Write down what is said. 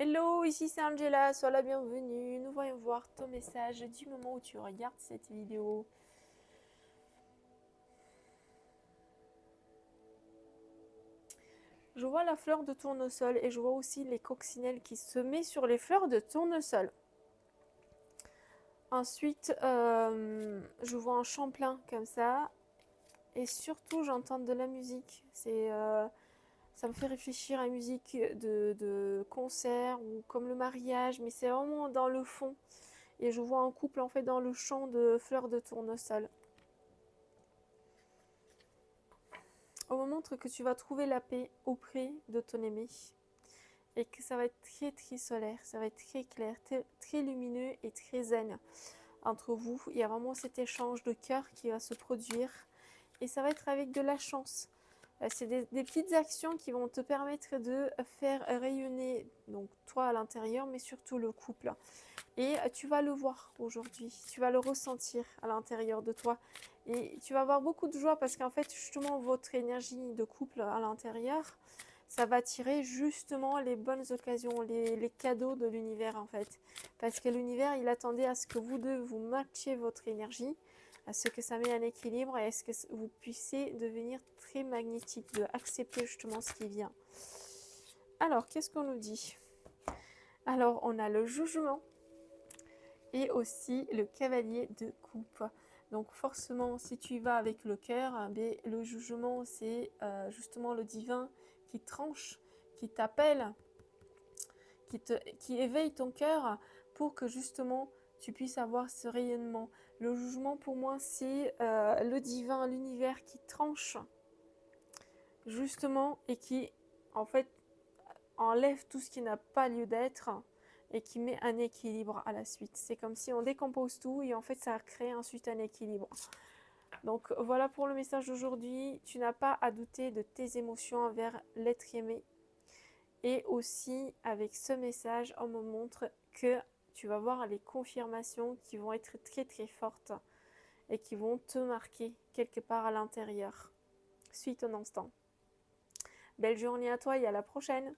Hello, ici c'est Angela, sois la bienvenue. Nous voyons voir ton message du moment où tu regardes cette vidéo. Je vois la fleur de tournesol et je vois aussi les coccinelles qui se mettent sur les fleurs de tournesol. Ensuite, je vois un champ plein comme ça. Et surtout, j'entends de la musique. Ça me fait réfléchir à une musique de concert ou comme le mariage, mais c'est vraiment dans le fond. Et je vois un couple en fait dans le champ de fleurs de tournesol. On me montre que tu vas trouver la paix auprès de ton aimé et que ça va être très très solaire, ça va être très clair, très lumineux et très zen entre vous. Il y a vraiment cet échange de cœur qui va se produire et ça va être avec de la chance. C'est des petites actions qui vont te permettre de faire rayonner donc toi à l'intérieur, mais surtout le couple. Et tu vas le voir aujourd'hui, tu vas le ressentir à l'intérieur de toi. Et tu vas avoir beaucoup de joie parce qu'en fait, justement, votre énergie de couple à l'intérieur, ça va attirer justement les bonnes occasions, les cadeaux de l'univers en fait. Parce que l'univers, il attendait à ce que vous deux, vous matchiez votre énergie, à ce que ça met un équilibre et à ce que vous puissiez devenir très magnétique, de accepter justement ce qui vient. Alors, qu'est-ce qu'on nous dit? Alors, on a le jugement et aussi le cavalier de coupe. Donc forcément, si tu vas avec le cœur, le jugement, c'est justement le divin qui tranche, qui t'appelle, qui éveille ton cœur pour que justement tu puisses avoir ce rayonnement. Le jugement pour moi, c'est le divin, l'univers qui tranche justement et qui en fait enlève tout ce qui n'a pas lieu d'être et qui met un équilibre à la suite. C'est comme si on décompose tout et en fait ça crée ensuite un équilibre. Donc voilà pour le message d'aujourd'hui. Tu n'as pas à douter de tes émotions envers l'être aimé. Et aussi avec ce message, on me montre que tu vas voir les confirmations qui vont être très très fortes et qui vont te marquer quelque part à l'intérieur. Suis ton instant. Belle journée à toi et à la prochaine!